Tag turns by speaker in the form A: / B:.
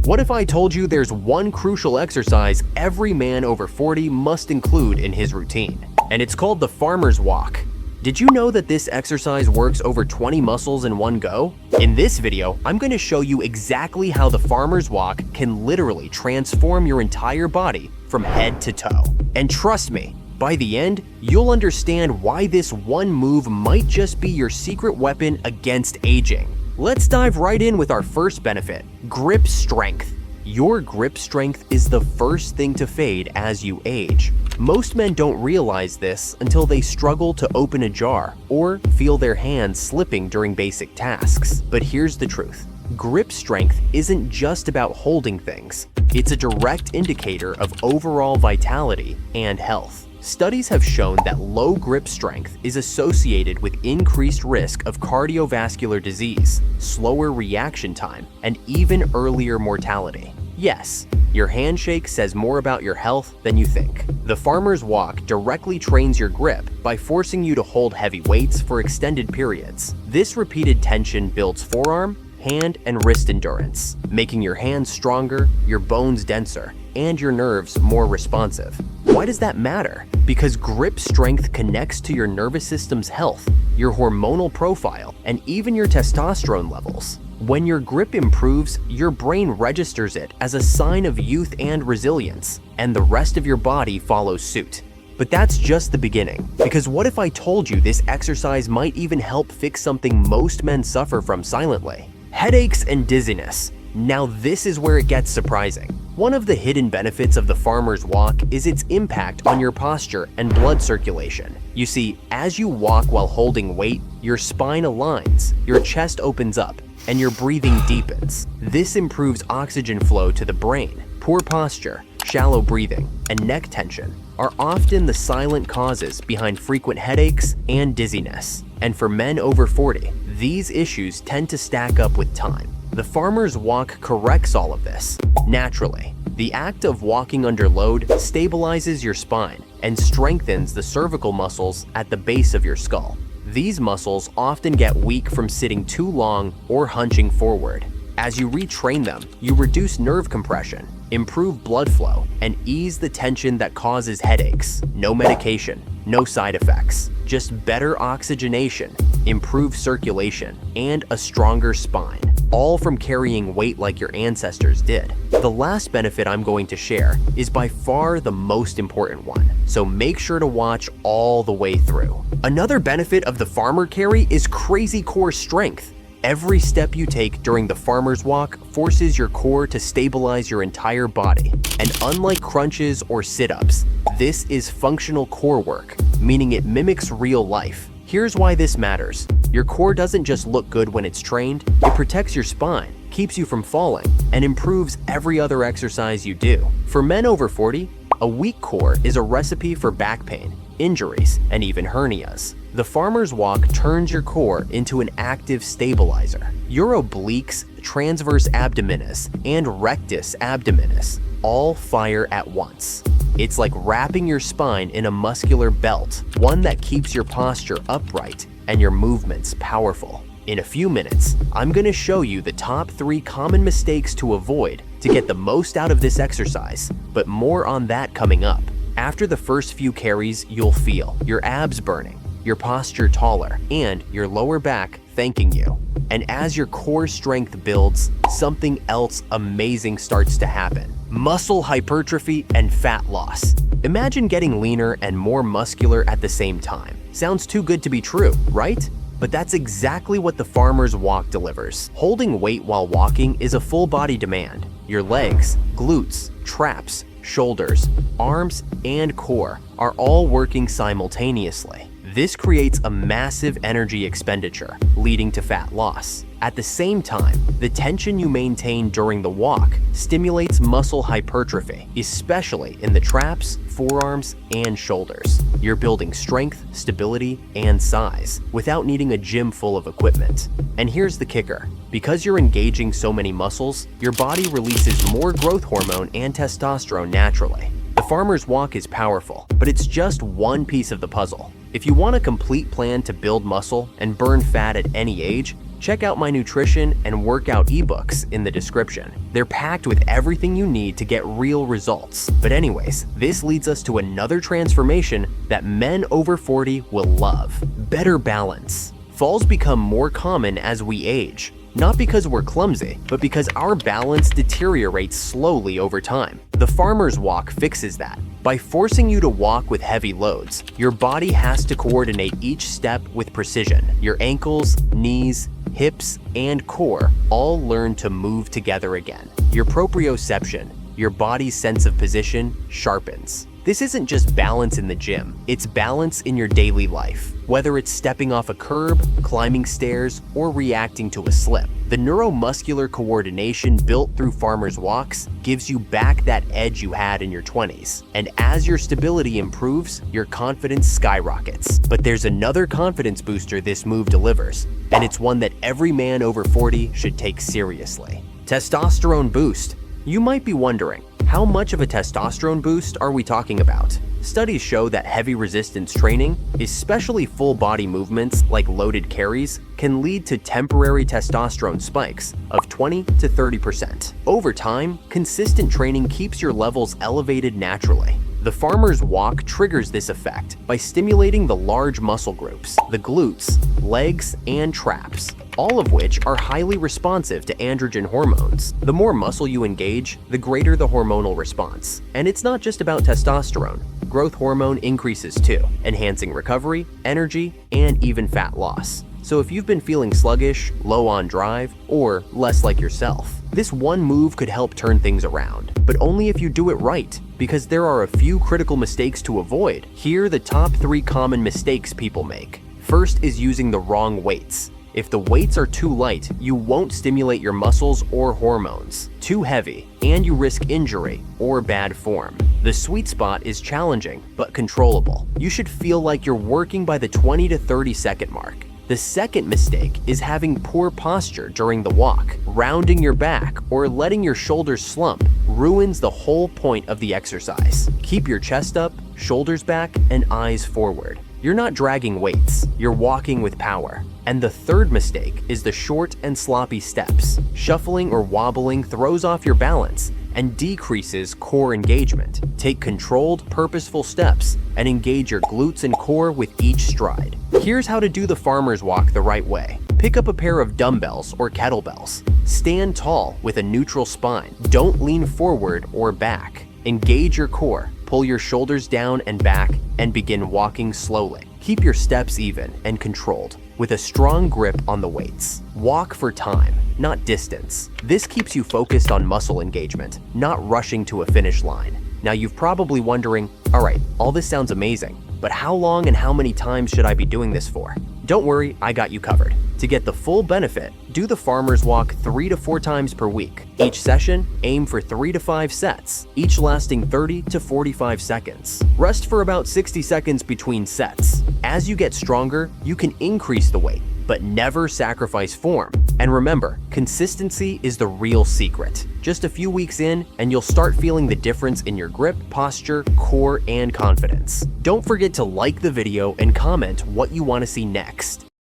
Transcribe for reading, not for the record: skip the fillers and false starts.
A: What if I told you there's one crucial exercise every man over 40 must include in his routine? And it's called the farmer's walk. Did you know that this exercise works over 20 muscles in one go? In this video, I'm going to show you exactly how the farmer's walk can literally transform your entire body from head to toe. And trust me, by the end, you'll understand why this one move might just be your secret weapon against aging. Let's dive right in with our first benefit, grip strength. Your grip strength is the first thing to fade as you age. Most men don't realize this until they struggle to open a jar or feel their hands slipping during basic tasks. But here's the truth. Grip strength isn't just about holding things. It's a direct indicator of overall vitality and health. Studies have shown that low grip strength is associated with increased risk of cardiovascular disease, slower reaction time, and even earlier mortality. Yes, your handshake says more about your health than you think. The farmer's walk directly trains your grip by forcing you to hold heavy weights for extended periods. This repeated tension builds forearm, hand, and wrist endurance, making your hands stronger, your bones denser, and your nerves more responsive. Why does that matter? Because grip strength connects to your nervous system's health, your hormonal profile, and even your testosterone levels. When your grip improves, your brain registers it as a sign of youth and resilience, and the rest of your body follows suit. But that's just the beginning, because what if I told you this exercise might even help fix something most men suffer from silently? Headaches and dizziness. Now this is where it gets surprising. One of the hidden benefits of the farmer's walk is its impact on your posture and blood circulation. You see, as you walk while holding weight, your spine aligns, your chest opens up, and your breathing deepens. This improves oxygen flow to the brain. Poor posture, shallow breathing, and neck tension are often the silent causes behind frequent headaches and dizziness. And for men over 40, these issues tend to stack up with time. The farmer's walk corrects all of this. Naturally, the act of walking under load stabilizes your spine and strengthens the cervical muscles at the base of your skull. These muscles often get weak from sitting too long or hunching forward. As you retrain them, you reduce nerve compression, improve blood flow, and ease the tension that causes headaches. No medication, no side effects, just better oxygenation, improved circulation, and a stronger spine, all from carrying weight like your ancestors did. The last benefit I'm going to share is by far the most important one, so make sure to watch all the way through. Another benefit of the farmer carry is crazy core strength. Every step you take during the farmer's walk forces your core to stabilize your entire body. And unlike crunches or sit-ups, this is functional core work, meaning it mimics real life. Here's why this matters. Your core doesn't just look good when it's trained, it protects your spine, keeps you from falling, and improves every other exercise you do. For men over 40, a weak core is a recipe for back pain, injuries, and even hernias. The farmer's walk turns your core into an active stabilizer. Your obliques, transverse abdominis, and rectus abdominis all fire at once. It's like wrapping your spine in a muscular belt, one that keeps your posture upright and your movements powerful. In a few minutes, I'm going to show you the top 3 common mistakes to avoid to get the most out of this exercise, but more on that coming up. After the first few carries, you'll feel your abs burning, your posture taller, and your lower back thanking you. And as your core strength builds, something else amazing starts to happen. Muscle hypertrophy and fat loss. Imagine getting leaner and more muscular at the same time. Sounds too good to be true, right? But that's exactly what the farmer's walk delivers. Holding weight while walking is a full body demand. Your legs, glutes, traps, shoulders, arms, and core are all working simultaneously. This creates a massive energy expenditure, leading to fat loss. At the same time, the tension you maintain during the walk stimulates muscle hypertrophy, especially in the traps, forearms, and shoulders. You're building strength, stability, and size without needing a gym full of equipment. And here's the kicker. Because you're engaging so many muscles, your body releases more growth hormone and testosterone naturally. The farmer's walk is powerful, but it's just one piece of the puzzle. If you want a complete plan to build muscle and burn fat at any age, Check out my nutrition and workout ebooks in the description. They're packed with everything you need to get real results. But anyways, this leads us to another transformation that men over 40 will love: better balance. Falls become more common as we age, not because we're clumsy, but because our balance deteriorates slowly over time. The farmer's walk fixes that. By forcing you to walk with heavy loads, your body has to coordinate each step with precision. Your ankles, knees, hips, and core all learn to move together again. Your proprioception, your body's sense of position, sharpens. This isn't just balance in the gym, it's balance in your daily life. Whether it's stepping off a curb, climbing stairs, or reacting to a slip, the neuromuscular coordination built through farmer's walks gives you back that edge you had in your 20s. And as your stability improves, your confidence skyrockets. But there's another confidence booster this move delivers, and it's one that every man over 40 should take seriously: Testosterone Boost. You might be wondering, how much of a testosterone boost are we talking about? Studies show that heavy resistance training, especially full body movements like loaded carries, can lead to temporary testosterone spikes of 20 to 30%. Over time, consistent training keeps your levels elevated naturally. The farmer's walk triggers this effect by stimulating the large muscle groups, the glutes, legs, and traps, all of which are highly responsive to androgen hormones. The more muscle you engage, the greater the hormonal response. And it's not just about testosterone. Growth hormone increases too, enhancing recovery, energy, and even fat loss. So if you've been feeling sluggish, low on drive, or less like yourself, this one move could help turn things around. But only if you do it right, because there are a few critical mistakes to avoid. Here are the top 3 common mistakes people make. First is using the wrong weights. If the weights are too light, you won't stimulate your muscles or hormones. Too heavy, and you risk injury or bad form. The sweet spot is challenging, but controllable. You should feel like you're working by the 20 to 30 second mark. The second mistake is having poor posture during the walk. Rounding your back or letting your shoulders slump ruins the whole point of the exercise. Keep your chest up, shoulders back, and eyes forward. You're not dragging weights, you're walking with power. And the third mistake is the short and sloppy steps. Shuffling or wobbling throws off your balance and decreases core engagement. Take controlled, purposeful steps and engage your glutes and core with each stride. Here's how to do the farmer's walk the right way. Pick up a pair of dumbbells or kettlebells. Stand tall with a neutral spine. Don't lean forward or back. Engage your core. Pull your shoulders down and back and begin walking slowly. Keep your steps even and controlled, with a strong grip on the weights. Walk for time, not distance. This keeps you focused on muscle engagement, not rushing to a finish line. Now you're probably wondering, all right, all this sounds amazing, but how long and how many times should I be doing this for? Don't worry, I got you covered. To get the full benefit, do the farmer's walk 3 to 4 times per week. Each session, aim for 3 to 5 sets, each lasting 30 to 45 seconds. Rest for about 60 seconds between sets. As you get stronger, you can increase the weight, but never sacrifice form. And remember, consistency is the real secret. Just a few weeks in, and you'll start feeling the difference in your grip, posture, core, and confidence. Don't forget to like the video and comment what you want to see next.